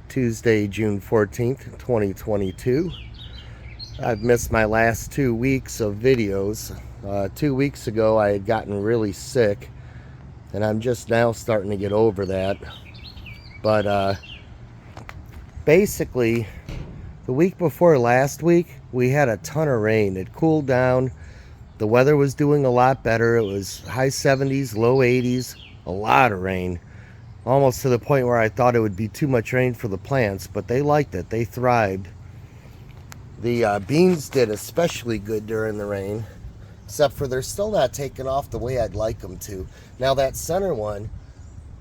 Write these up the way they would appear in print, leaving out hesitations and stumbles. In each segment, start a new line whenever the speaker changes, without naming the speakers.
Tuesday, June 14th, 2022. I've missed my last 2 weeks of videos. 2 weeks ago I had gotten really sick, and I'm just now starting to get over that. But basically, the week before last week, we had a ton of rain. It cooled down. The weather was doing a lot better. It was high 70s, low 80s, a lot of rain. Almost to the point where I thought it would be too much rain for the plants, but they liked it. They thrived. The beans did especially good during the rain, except for they're still not taking off the way I'd like them to. Now that center one,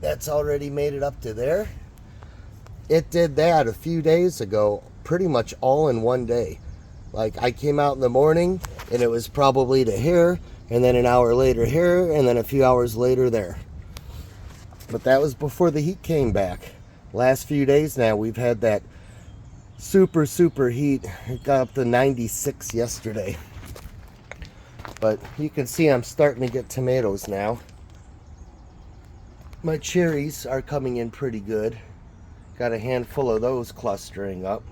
that's already made it up to there. It did that a few days ago, pretty much all in one day. Like, I came out in the morning and it was probably to here, and then an hour later here, and then a few hours later there. But that was before the heat came back. Last few days now, we've had that super heat. It got up to 96 yesterday. But you can see I'm starting to get tomatoes now. My cherries are coming in pretty good. Got a handful of those clustering up.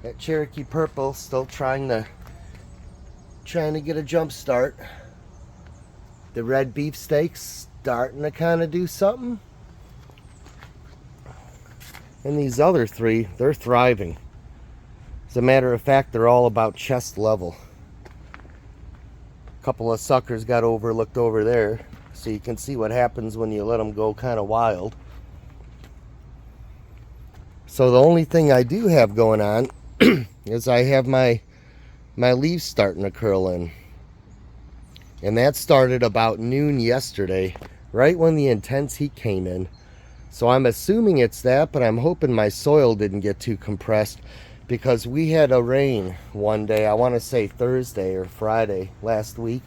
That Cherokee purple still trying to get a jump start. The red beefsteaks starting to kind of do something. And these other three, they're thriving. As a matter of fact, they're all about chest level. A couple of suckers got overlooked over there, so you can see what happens when you let them go kind of wild. So the only thing I do have going on is I have my leaves starting to curl in. And that started about noon yesterday, right when the intense heat came in. So I'm assuming it's that, but I'm hoping my soil didn't get too compressed, because we had a rain one day, I want to say Thursday or Friday last week,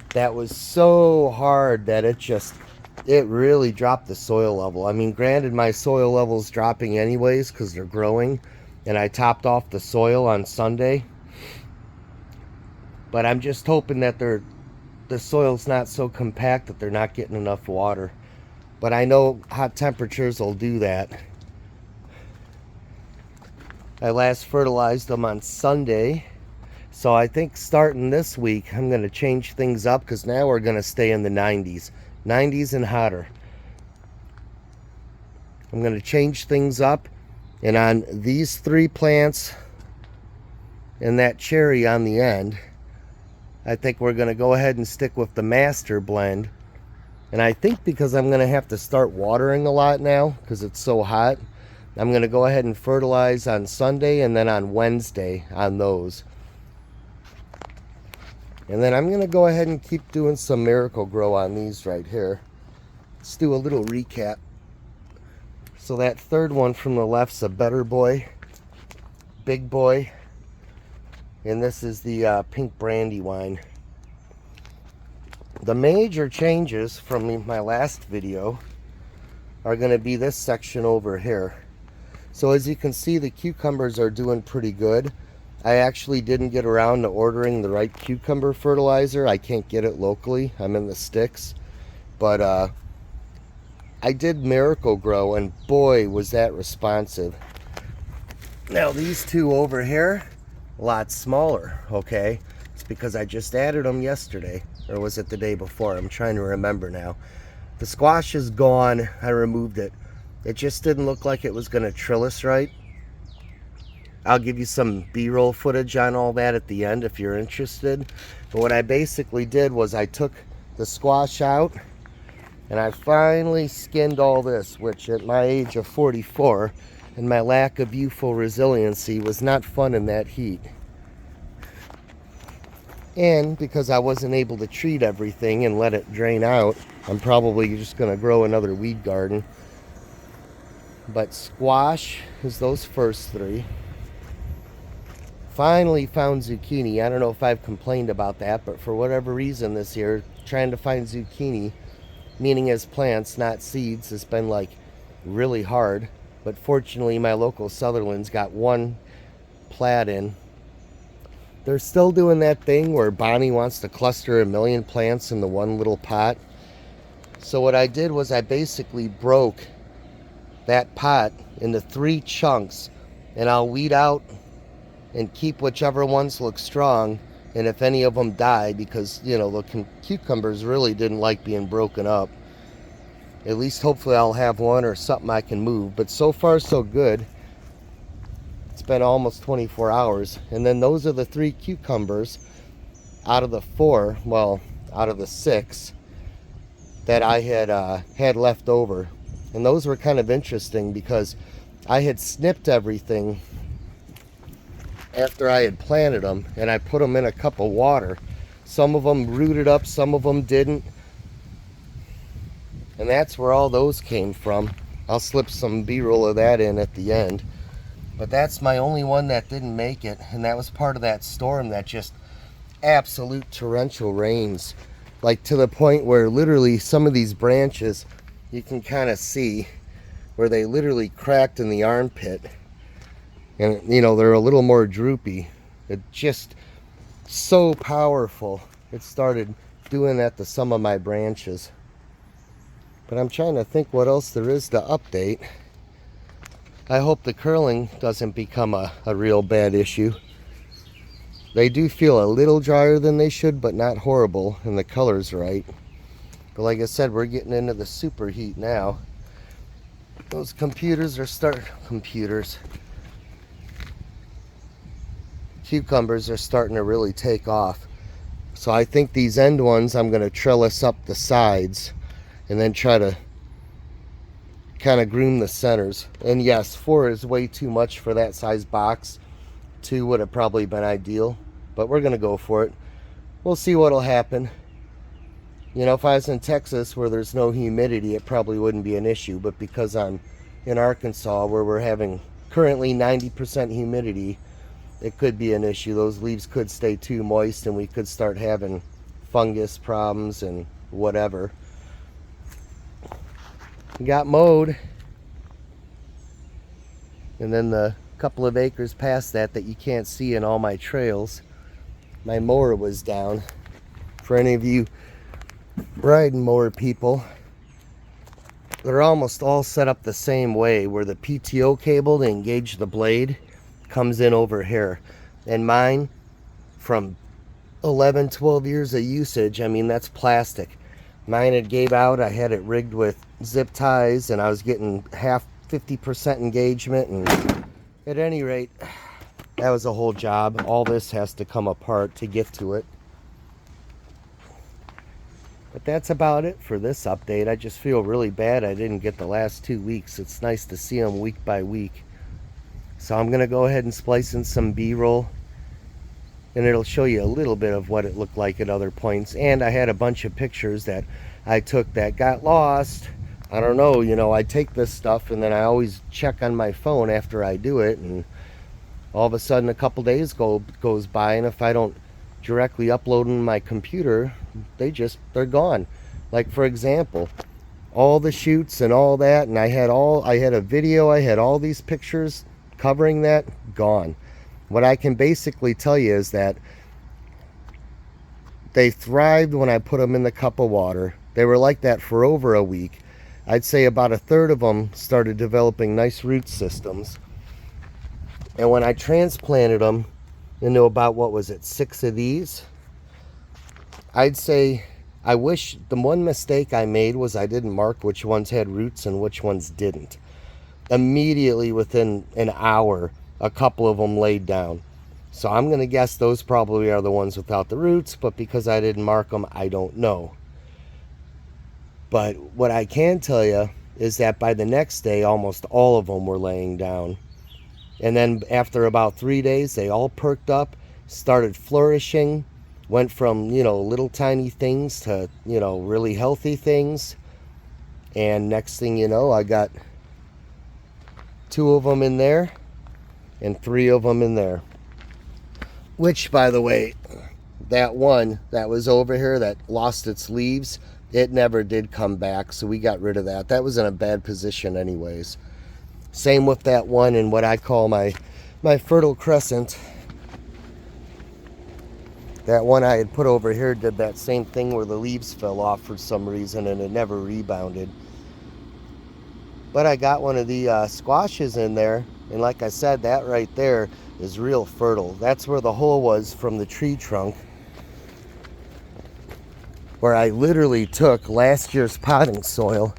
that was so hard that it really dropped the soil level. I mean, granted, my soil level's dropping anyways because they're growing, and I topped off the soil on Sunday. But I'm just hoping that the soil's not so compact that they're not getting enough water. But I know hot temperatures will do that. I last fertilized them on Sunday. So I think starting this week, I'm going to change things up, because now we're going to stay in the 90s. 90s and hotter. I'm going to change things up. And on these three plants and that cherry on the end, I think we're going to go ahead and stick with the master blend. And I think because I'm going to have to start watering a lot now because it's so hot, I'm going to go ahead and fertilize on Sunday and then on Wednesday on those. And then I'm going to go ahead and keep doing some Miracle Grow on these right here. Let's do a little recap. So that third one from the left's a Better Boy, Big Boy, and this is the pink Brandywine. The major changes from my last video are going to be this section over here. So as you can see, the cucumbers are doing pretty good. I actually didn't get around to ordering the right cucumber fertilizer. I can't get it locally. I'm in the sticks. But I did Miracle Grow, and boy, was that responsive. Now these two over here, a lot smaller, okay? It's because I just added them yesterday. Or was it the day before? I'm trying to remember now. The squash is gone. I removed it. It just didn't look like it was going to trellis right. I'll give you some B-roll footage on all that at the end if you're interested. But what I basically did was I took the squash out, and I finally skinned all this, which at my age of 44 and my lack of youthful resiliency was not fun in that heat. And because I wasn't able to treat everything and let it drain out, I'm probably just going to grow another weed garden. But squash is those first three. Finally found zucchini. I don't know if I've complained about that, but for whatever reason this year, trying to find zucchini, meaning as plants, not seeds, has been like really hard. But fortunately, my local Sutherland's got one plat in. They're still doing that thing where Bonnie wants to cluster 1 million plants in the one little pot. So what I did was I basically broke that pot into 3 chunks, and I'll weed out and keep whichever ones look strong. And if any of them die, because you know the cucumbers really didn't like being broken up, at least hopefully I'll have one or something I can move. But so far so good. It's been almost 24 hours. And then those are the 3 cucumbers out of the 4, well, out of the 6 that I had left over. And those were kind of interesting because I had snipped everything after I had planted them, and I put them in a cup of water. Some of them rooted up, some of them didn't. And that's where all those came from. I'll slip some B-roll of that in at the end. But that's my only one that didn't make it, and that was part of that storm that just absolute torrential rains. Like to the point where literally some of these branches, you can kind of see where they literally cracked in the armpit. And you know, they're a little more droopy. It just so powerful. It started doing that to some of my branches. But I'm trying to think what else there is to update. I hope the curling doesn't become a real bad issue. They do feel a little drier than they should, but not horrible, and the color's right. But like I said, we're getting into the superheat now. Those cucumbers are starting to really take off. So I think these end ones I'm going to trellis up the sides and then try to kind of groom the centers. And yes, 4 is way too much for that size box. 2 would have probably been ideal, but we're going to go for it. We'll see what'll happen. You know, if I was in Texas where there's no humidity, it probably wouldn't be an issue. But because I'm in Arkansas where we're having currently 90% humidity, it could be an issue. Those leaves could stay too moist and we could start having fungus problems and whatever. We got mowed. And then the couple of acres past that you can't see in all my trails, my mower was down. For any of you riding mower people, they're almost all set up the same way, where the PTO cable to engage the blade comes in over here. And mine, from 11-12 years of usage, I mean, that's plastic. Mine had gave out. I had it rigged with zip ties, and I was getting 50% engagement. And at any rate, that was a whole job. All this has to come apart to get to it. But that's about it for this update. I just feel really bad I didn't get the last 2 weeks. It's nice to see them week by week. So I'm going to go ahead and splice in some B-roll, and it'll show you a little bit of what it looked like at other points. And I had a bunch of pictures that I took that got lost. I don't know, you know, I take this stuff and then I always check on my phone after I do it, and all of a sudden a couple days goes by, and if I don't directly upload them to my computer, they're gone. Like for example, all the shoots and all that, and I had a video, I had all these pictures covering that, gone. What I can basically tell you is that they thrived when I put them in the cup of water. They were like that for over a week. I'd say about a third of them started developing nice root systems. And when I transplanted them into about, what was it, 6 of these, I'd say, I wish the one mistake I made was I didn't mark which ones had roots and which ones didn't. Immediately within an hour, a couple of them laid down. So I'm going to guess those probably are the ones without the roots, but because I didn't mark them, I don't know. But what I can tell you is that by the next day, almost all of them were laying down. And then after about 3 days, they all perked up, started flourishing, went from, you know, little tiny things to, you know, really healthy things. And next thing you know, I got 2 of them in there and 3 of them in there. Which, by the way, that one that was over here that lost its leaves, it never did come back, so we got rid of that. That was in a bad position anyways. Same with that one in what I call my fertile crescent. That one I had put over here did that same thing where the leaves fell off for some reason and it never rebounded. But I got one of the squashes in there, and like I said, that right there is real fertile. That's where the hole was from the tree trunk, where I literally took last year's potting soil,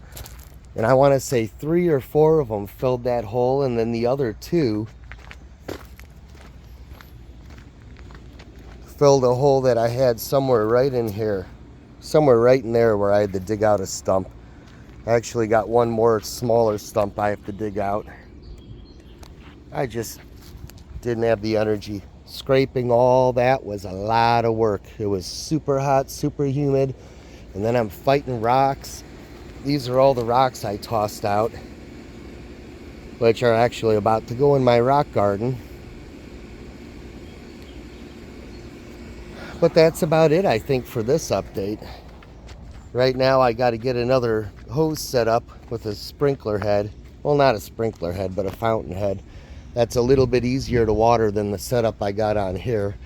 and I want to say 3 or 4 of them filled that hole, and then the other 2 filled a hole that I had somewhere right in here, somewhere right in there where I had to dig out a stump. I actually got one more smaller stump I have to dig out. I just didn't have the energy. Scraping all that was a lot of work. It was super hot, super humid, and then I'm fighting rocks. These are all the rocks I tossed out, which are actually about to go in my rock garden. But that's about it, I think, for this update. Right now I got to get another hose set up with a sprinkler head. Well, not a sprinkler head, but a fountain head. That's a little bit easier to water than the setup I got on here,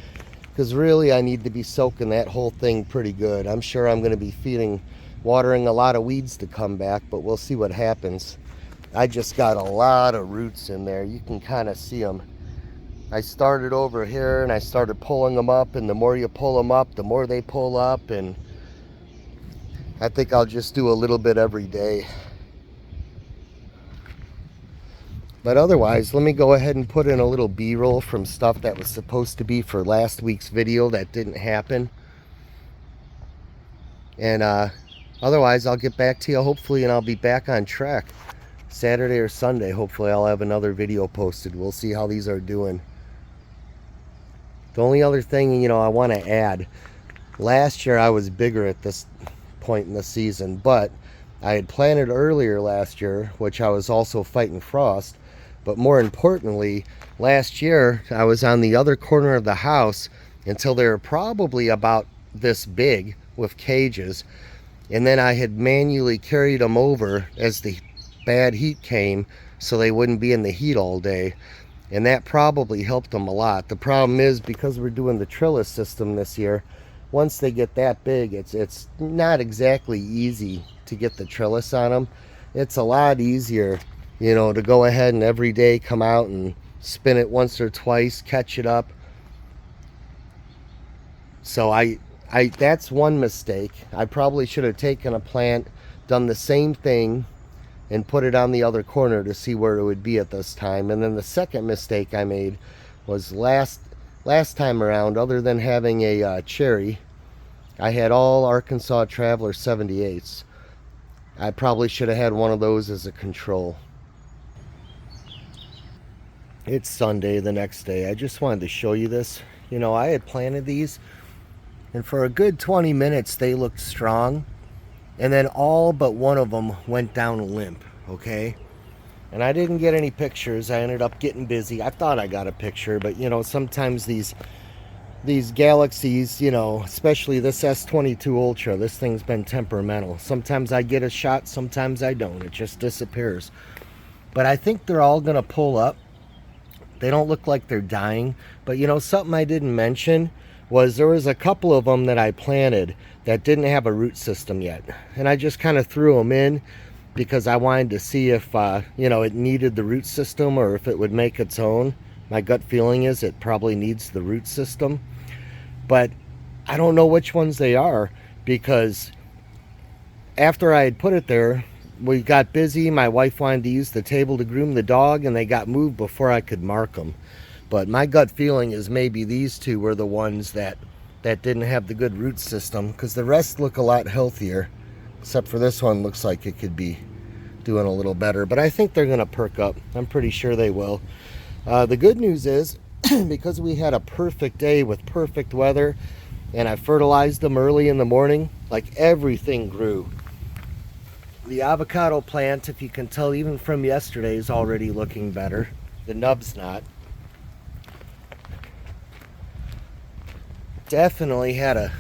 because really I need to be soaking that whole thing pretty good. I'm sure I'm going to be watering a lot of weeds to come back, but we'll see what happens. I just got a lot of roots in there. You can kind of see them. I started over here and I started pulling them up, and the more you pull them up, the more they pull up, and I think I'll just do a little bit every day. But otherwise, let me go ahead and put in a little B-roll from stuff that was supposed to be for last week's video that didn't happen. And otherwise, I'll get back to you hopefully, and I'll be back on track Saturday or Sunday. Hopefully I'll have another video posted. We'll see how these are doing. The only other thing, I want to add, last year I was bigger at this point in the season, but I had planted earlier last year, which I was also fighting frost. But more importantly, last year I was on the other corner of the house until they were probably about this big with cages, and then I had manually carried them over as the bad heat came so they wouldn't be in the heat all day, and that probably helped them a lot. The problem is, because we're doing the trellis system this year, once they get that big, it's not exactly easy to get the trellis on them. It's a lot easier, to go ahead and every day come out and spin it once or twice, catch it up. So I that's one mistake. I probably should have taken a plant, done the same thing, and put it on the other corner to see where it would be at this time. And then the second mistake I made was last time around, other than having a cherry, I had all Arkansas Traveler 78s. I probably should have had one of those as a control. It's Sunday, the next day. I just wanted to show you this. I had planted these, and for a good 20 minutes they looked strong, and then all but one of them went down limp, okay? And I didn't get any pictures. I ended up getting busy. I thought I got a picture, but sometimes these Galaxies, especially this S22 Ultra, this thing's been temperamental. Sometimes I get a shot, sometimes I don't. It just disappears. But I think they're all going to pull up. They don't look like they're dying. But something I didn't mention was there was a couple of them that I planted that didn't have a root system yet. And I just kind of threw them in because I wanted to see if, it needed the root system or if it would make its own. My gut feeling is it probably needs the root system. But I don't know which ones they are, because after I had put it there, we got busy. My wife wanted to use the table to groom the dog, and they got moved before I could mark them. But my gut feeling is maybe these two were the ones that didn't have the good root system, because the rest look a lot healthier, except for this one looks like it could be doing a little better. But I think they're going to perk up. I'm pretty sure they will. The good news is, because we had a perfect day with perfect weather, and I fertilized them early in the morning, like everything grew. The avocado plant, if you can tell even from yesterday, is already looking better. The nub's not. Definitely had a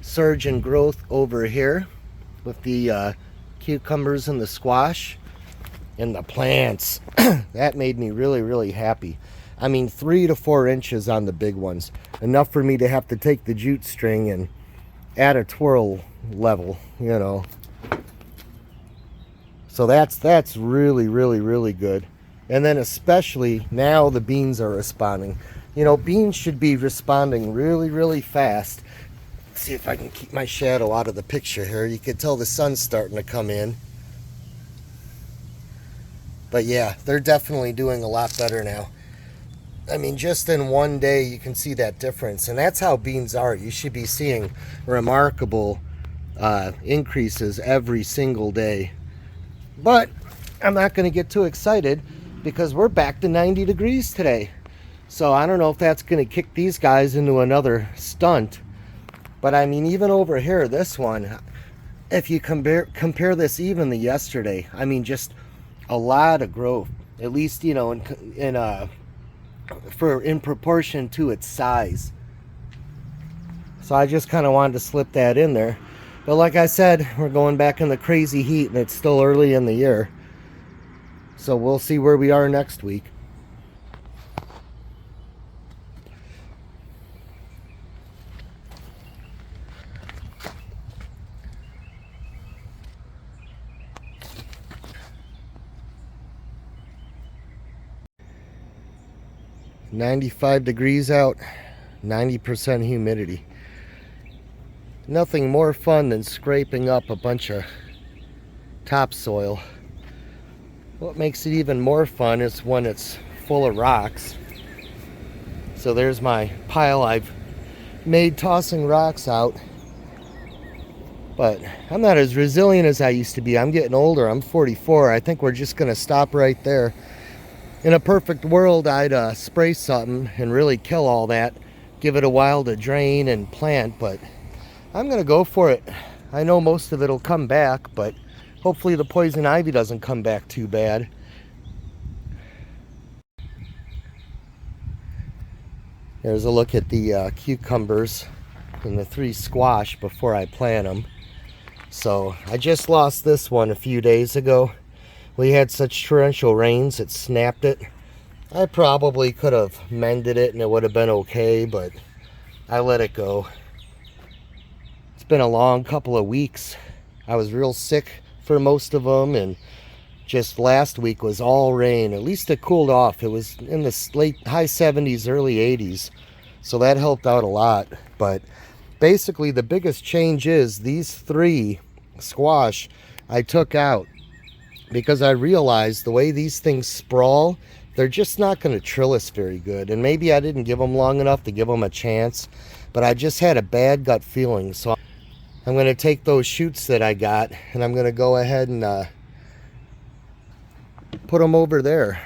surge in growth over here with the cucumbers and the squash and the plants. That made me really, really happy. I mean, 3 to 4 inches on the big ones. Enough for me to have to take the jute string and add a twirl level, So that's really, really, really good. And then especially now the beans are responding. You know, beans should be responding really, really fast. Let's see if I can keep my shadow out of the picture here. You can tell the sun's starting to come in. But yeah, they're definitely doing a lot better now. I mean, just in one day you can see that difference. And that's how beans are. You should be seeing remarkable increases every single day. But I'm not going to get too excited because we're back to 90 degrees today. So I don't know if that's going to kick these guys into another stunt. But I mean, even over here, this one, if you compare this even to yesterday, I mean, just a lot of growth. At least, you know, in proportion to its size. So I just kind of wanted to slip that in there. But like I said, we're going back in the crazy heat and it's still early in the year. So we'll see where we are next week. "95 degrees out, 90% humidity." Nothing more fun than scraping up a bunch of topsoil. What makes it even more fun is when it's full of rocks. So there's my pile I've made tossing rocks out. But I'm not as resilient as I used to be. I'm getting older. I'm 44. I think we're just going to stop right there. In a perfect world, I'd spray something and really kill all that. Give it a while to drain and plant, but I'm going to go for it. I know most of it will come back, but hopefully the poison ivy doesn't come back too bad. There's a look at the cucumbers and the 3 squash before I plant them. So I just lost this one a few days ago. We had such torrential rains it snapped it. I probably could have mended it and it would have been okay, but I let it go. It's been a long couple of weeks. I was real sick for most of them, and just last week was all rain. At least it cooled off. It was in the late high 70s, early 80s. So that helped out a lot. But basically the biggest change is these 3 squash I took out because I realized the way these things sprawl, they're just not going to trellis very good. And maybe I didn't give them long enough to give them a chance, but I just had a bad gut feeling. So I'm going to take those shoots that I got and I'm going to go ahead and put them over there.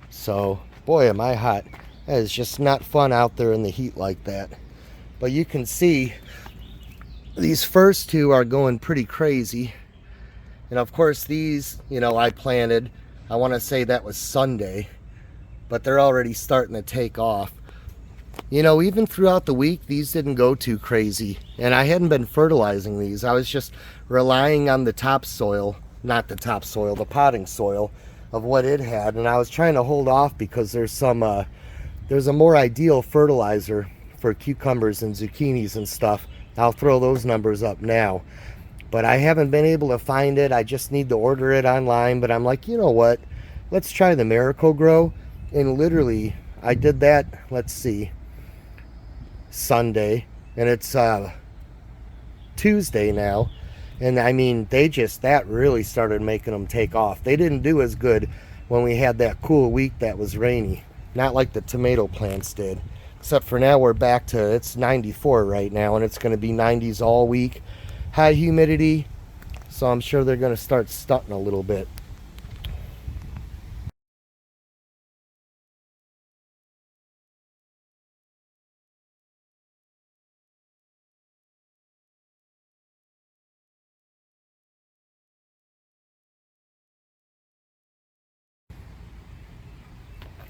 So boy, am I hot. That is just not fun out there in the heat like that. But you can see these first 2 are going pretty crazy. And of course these, you know, I planted, I want to say that was Sunday, but they're already starting to take off. You know, even throughout the week, these didn't go too crazy. And I hadn't been fertilizing these. I was just relying on the topsoil, not the topsoil, the potting soil of what it had. And I was trying to hold off because there's a more ideal fertilizer for cucumbers and zucchinis and stuff. I'll throw those numbers up now. But I haven't been able to find it. I just need to order it online. But I'm like, you know what? Let's try the Miracle-Gro. And literally, I did that, let's see, Sunday. And it's Tuesday now. And I mean, that really started making them take off. They didn't do as good when we had that cool week that was rainy. Not like the tomato plants did. Except for now we're back to, it's 94 right now, and it's going to be 90s all week. High humidity, so I'm sure they're going to start stunting a little bit.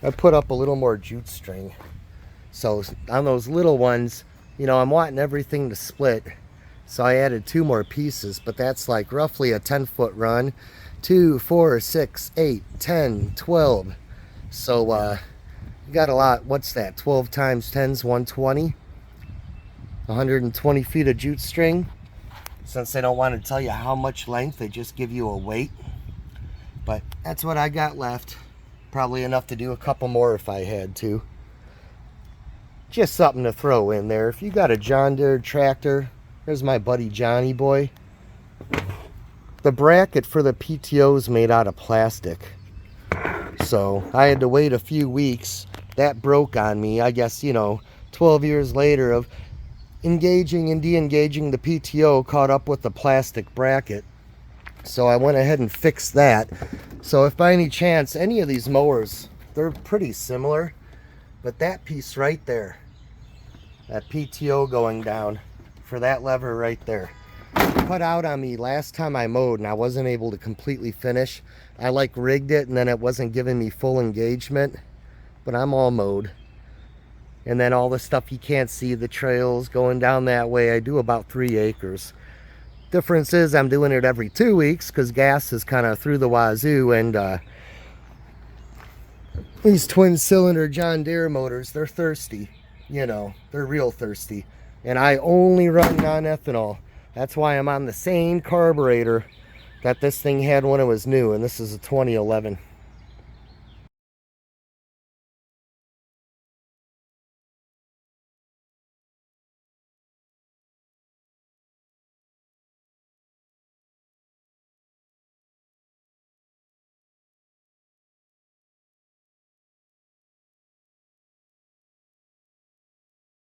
I put up a little more jute string. So on those little ones, you know, I'm wanting everything to split. So I added 2 more pieces, but that's like roughly a 10-foot run. 2, 4, 6, 8, 10, 12. So you got a lot. What's that? 12 times 10's 120. 120 feet of jute string. Since they don't want to tell you how much length, they just give you a weight. that's what I got left. Probably enough to do a couple more if I had to. Just something to throw in there. If you got a John Deere tractor, there's my buddy Johnny boy. The bracket for the PTO is made out of plastic. So I had to wait a few weeks. That broke on me. I guess, you know, 12 years later of engaging and de-engaging the PTO caught up with the plastic bracket. So I went ahead and fixed that. So if by any chance any of these mowers, they're pretty similar, but that piece right there, that PTO going down for that lever right there, cut out on me last time I mowed and I wasn't able to completely finish. I like rigged it and then it wasn't giving me full engagement, but I'm all mowed. And then all the stuff you can't see, the trails going down that way, I do about 3 acres. Difference is I'm doing it every 2 weeks because gas is kind of through the wazoo, and these twin cylinder John Deere motors, they're thirsty. You know, they're real thirsty. And I only run non-ethanol. That's why I'm on the same carburetor that this thing had when it was new, and this is a 2011.